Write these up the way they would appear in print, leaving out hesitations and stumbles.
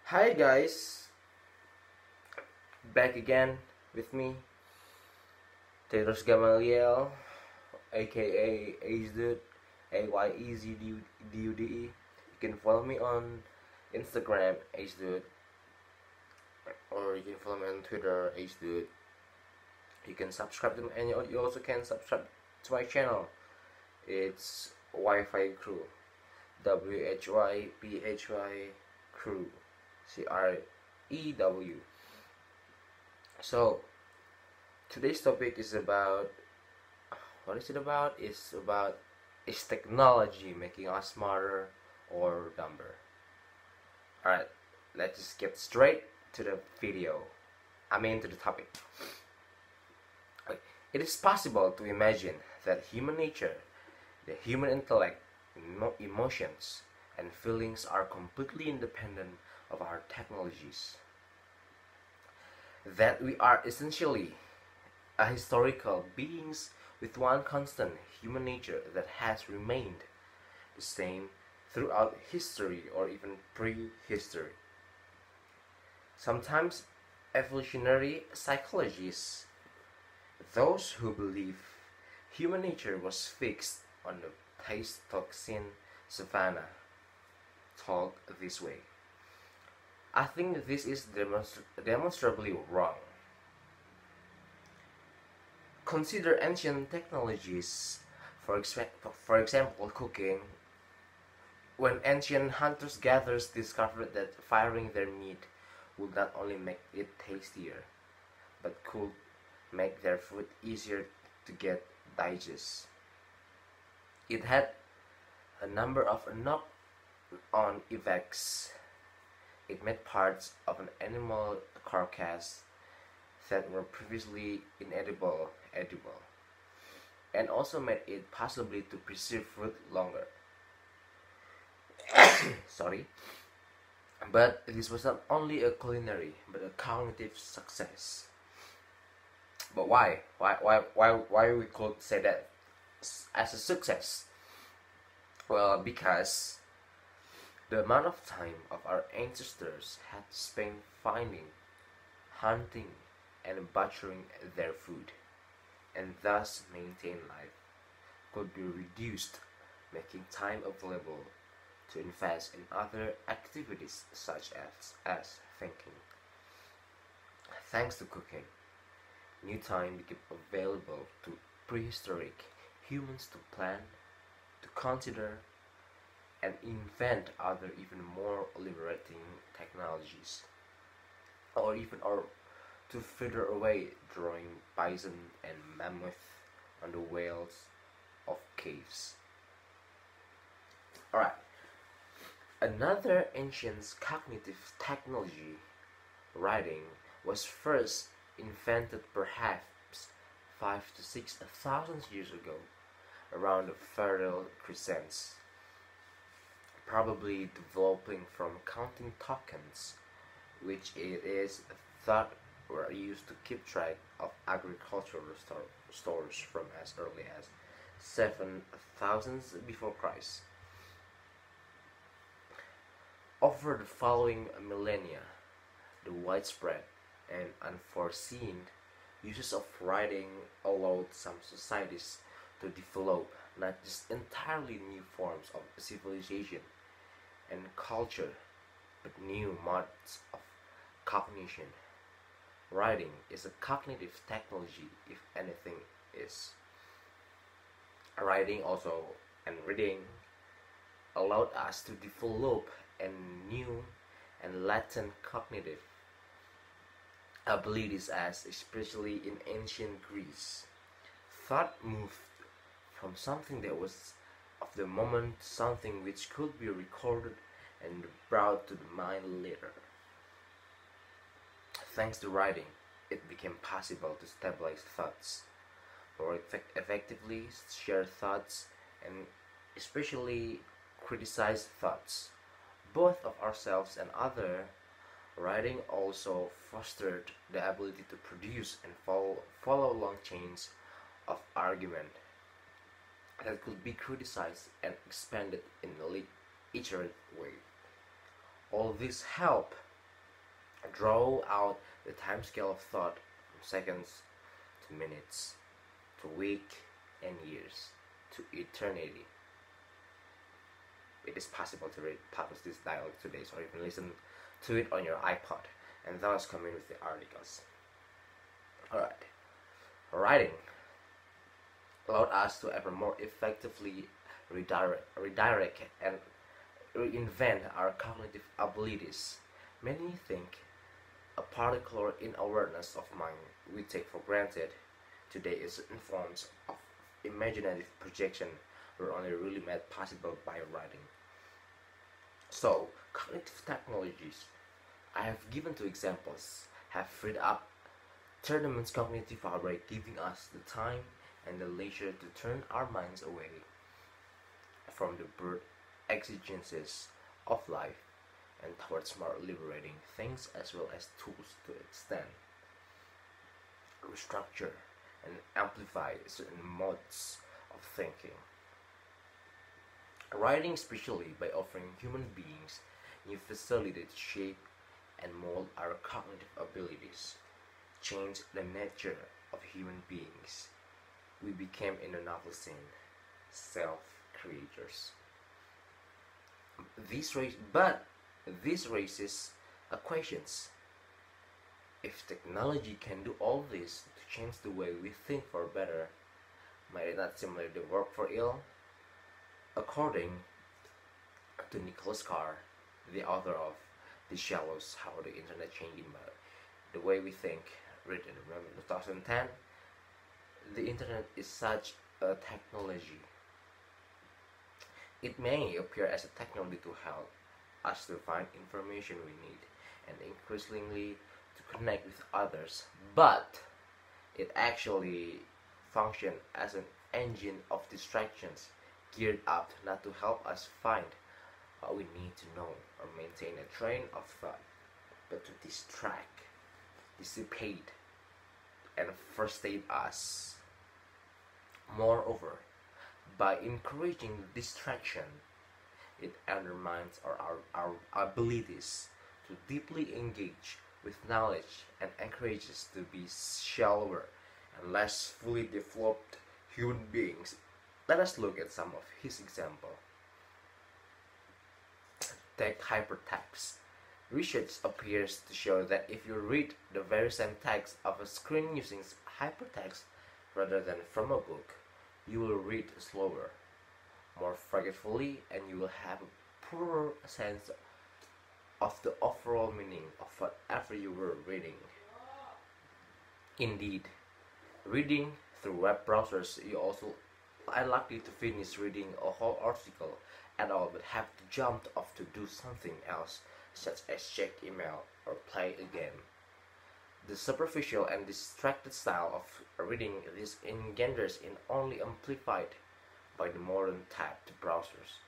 Hi guys, back again with me, Theodorus Gamaliel, aka Azedude, AYEZDUDE. You can follow me on Instagram, Azedude, or you can follow me on Twitter, Azedude. You can subscribe to me, and you also can subscribe to my channel. It's Wi-Fi Crew, WHYPHY Crew, CREW. So today's topic is about, what is it about? It's about, is technology making us smarter or dumber? Alright, let's just get straight to the video. To the topic. It is possible to imagine that human nature, the human intellect, emotions, and feelings are completely independent of our technologies. That we are essentially historical beings with one constant human nature that has remained the same throughout history or even prehistory. Sometimes evolutionary psychologists, those who believe human nature was fixed on the Pleistocene savanna, talk this way. I think this is demonstrably wrong. Consider ancient technologies, for example cooking. When ancient hunters-gatherers discovered that firing their meat would not only make it tastier, but could make their food easier to get digest. It had a number of knock-on effects. It made parts of an animal carcass that were previously inedible edible, and also made it possible to preserve food longer. Sorry. But this was not only a culinary but a cognitive success. But why? Why we could say that as a success? Well, because the amount of time of our ancestors had spent finding, hunting, and butchering their food, and thus maintain life, could be reduced, making time available to invest in other activities such as thinking. Thanks to cooking, new time became available to prehistoric humans to plan, to consider, and invent other even more liberating technologies, or to further away drawing bison and mammoth on the walls of caves. Alright, another ancient cognitive technology, writing, was first invented perhaps 5 to 6,000 years ago, around the Fertile Crescent, probably developing from counting tokens, which it is thought were used to keep track of agricultural stores from as early as 7,000 before Christ. Over the following millennia, the widespread and unforeseen uses of writing allowed some societies to develop not just entirely new forms of civilization and culture, but new modes of cognition. Writing is a cognitive technology, if anything is. Writing also and reading allowed us to develop a new and latent cognitive abilities, as especially in ancient Greece, thought moved from something that was of the moment to something which could be recorded and brought to the mind later. Thanks to writing, it became possible to stabilize thoughts, more effectively share thoughts, and especially criticize thoughts, both of ourselves and others. Writing also fostered the ability to produce and follow long chains of argument that could be criticized and expanded in a iterative way. All this helped Draw out the timescale of thought from seconds to minutes, to week and years, to eternity. It is possible to publish this dialogue today, or even listen to it on your iPod, and thus come in with the articles. Alright. Writing allowed us to ever more effectively redirect and reinvent our cognitive abilities. Many think a particular inawareness of mind we take for granted today is in forms of imaginative projection were only really made possible by writing. So, cognitive technologies I have given two examples have freed up Tournament's cognitive fabric, giving us the time and the leisure to turn our minds away from the brute exigencies of life and towards more liberating things, as well as tools to extend, restructure, and amplify certain modes of thinking. Writing, especially by offering human beings new facility to shape and mold our cognitive abilities, changed the nature of human beings. We became, in a novel sense, self-creators. This raises questions. If technology can do all this to change the way we think for better, might it not similarly work for ill? According to Nicholas Carr, the author of The Shallows, How the Internet Changing the Way We Think, written in 2010, the Internet is such a technology. It may appear as a technology to help us to find information we need and increasingly to connect with others, but it actually functions as an engine of distractions geared up not to help us find what we need to know or maintain a train of thought, but to distract, dissipate, and frustrate us. Moreover, by encouraging distraction, it undermines our abilities to deeply engage with knowledge and encourages to be shallower and less fully developed human beings. Let us look at some of his examples. Take hypertext. Research appears to show that if you read the very same text of a screen using hypertext rather than from a book, you will read slower, more forgetfully, and you will have a poorer sense of the overall meaning of whatever you were reading. Indeed, reading through web browsers, you also are likely to finish reading a whole article at all, but have to jump off to do something else, such as check email or play a game. The superficial and distracted style of reading is engenders in only amplified by the modern tabbed browsers,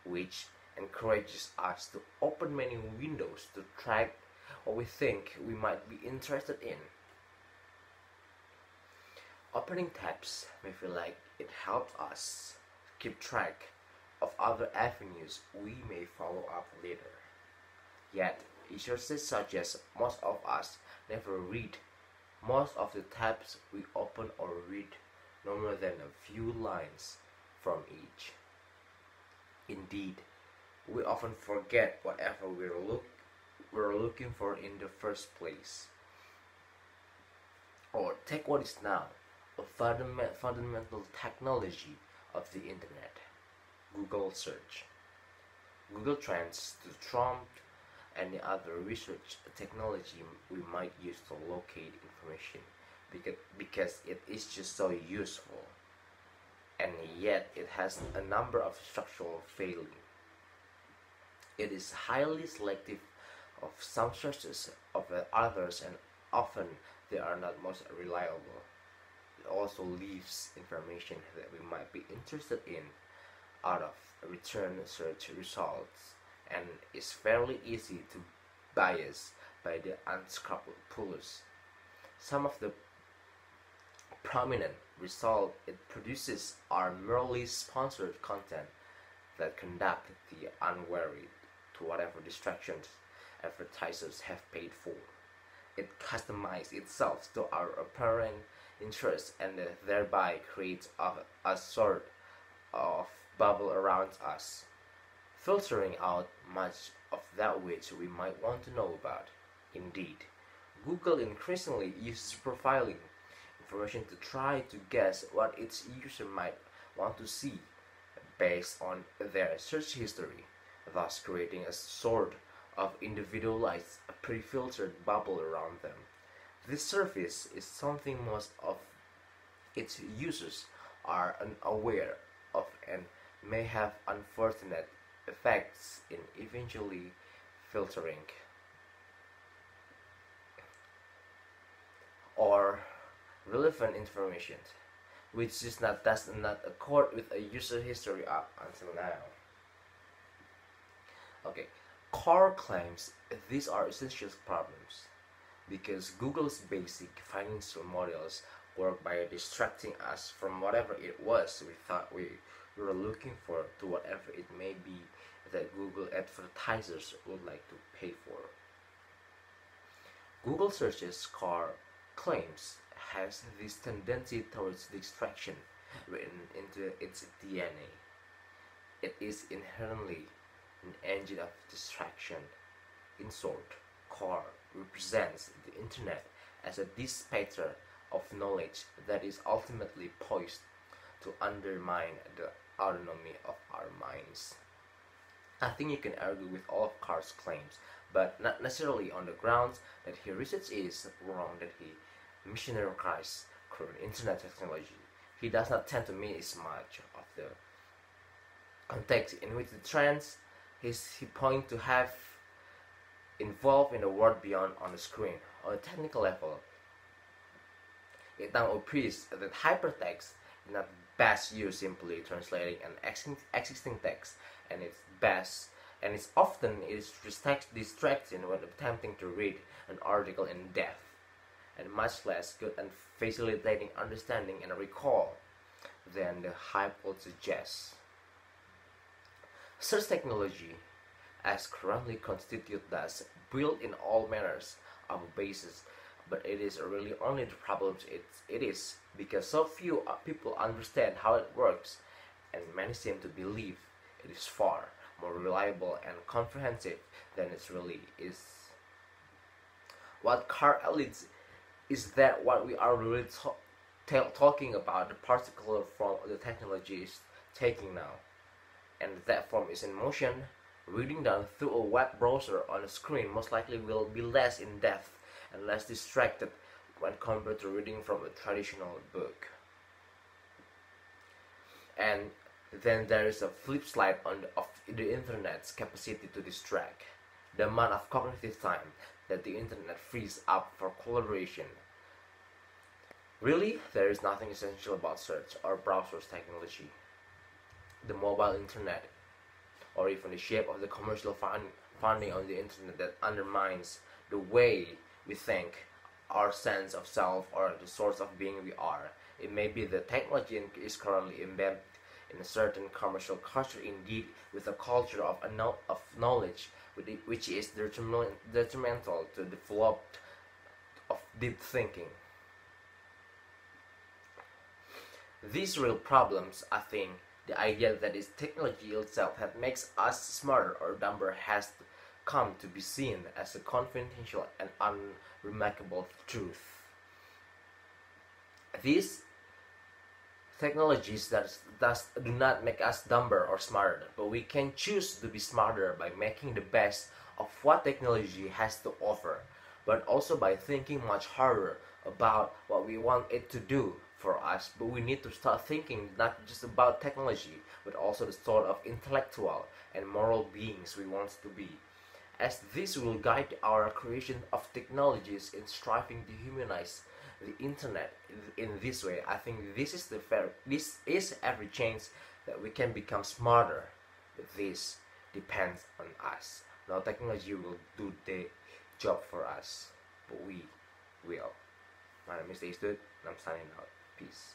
which encourages us to open many windows to track what we think we might be interested in. Opening tabs may feel like it helps us keep track of other avenues we may follow up later. Yet, researchers suggest most of us never read most of the tabs we open or read no more than a few lines from each. Indeed, we often forget whatever we're looking for in the first place. Or take what is now a fundamental technology of the internet, Google search. Google Trends to trump any other research technology we might use to locate information because it is just so useful, and yet it has a number of structural failings. It is highly selective of some sources of others, and often they are not most reliable. It also leaves information that we might be interested in out of return search results, and is fairly easy to bias by the unscrupulous. Some of the prominent results it produces are merely sponsored content that conduct the unwary to whatever distractions advertisers have paid for. It customizes itself to our apparent interests and thereby creates a sort of bubble around us, filtering out much of that which we might want to know about. Indeed, Google increasingly uses profiling information to try to guess what its user might want to see based on their search history, thus creating a sort of individualized, pre-filtered bubble around them. This service is something most of its users are unaware of and may have unfortunate effects in eventually filtering or relevant information, which does not accord with a user history up until now. Okay, Carr claims these are essential problems because Google's basic financial models work by distracting us from whatever it was we thought we were looking for to whatever it may be that Google advertisers would like to pay for. Google searches, Carr claims, has this tendency towards distraction written into its DNA. It is inherently an engine of distraction. In short, Carr represents the internet as a dissipator of knowledge that is ultimately poised to undermine the autonomy of our minds. I think you can argue with all of Carr's claims, but not necessarily on the grounds that his research is wrong, that he missionarized current internet technology. He does not tend to miss much of the context in which the trends he points to have involved in the world beyond on the screen. On a technical level, it now appears that hypertext is not best used simply translating an existing text, and it's often distracting when attempting to read an article in depth, and much less good at facilitating understanding and recall than the hype would suggest. Search technology, as currently constituted, thus built in all manners of bases, but it is really only the problem it is because so few people understand how it works, and many seem to believe it is far more reliable and comprehensive than it really is. What Carr alleges is that what we are really talking about, the particular form the technology is taking now, and that form is in motion. Reading done through a web browser on a screen most likely will be less in depth and less distracted when compared to reading from a traditional book. And then there is a flip side of the internet's capacity to distract. The amount of cognitive time that the internet frees up for collaboration. Really, there is nothing essential about search or browsers technology. The mobile internet, or even the shape of the commercial funding on the internet, that undermines the way we think, our sense of self, or the source of being we are. It may be that technology is currently embedded in a certain commercial culture, indeed with a culture of knowledge, which is detrimental to the development of deep thinking. These real problems, I think, the idea that is technology itself that makes us smarter or dumber has come to be seen as a confidential and unremarkable truth. These technologies that do not make us dumber or smarter, but we can choose to be smarter by making the best of what technology has to offer, but also by thinking much harder about what we want it to do for us. But we need to start thinking not just about technology, but also the sort of intellectual and moral beings we want to be, as this will guide our creation of technologies in striving to humanize the internet in this way. I think this is every chance that we can become smarter, but this depends on us. Now technology will do the job for us, but we will. My name is Theodorus, and I'm signing out. Peace.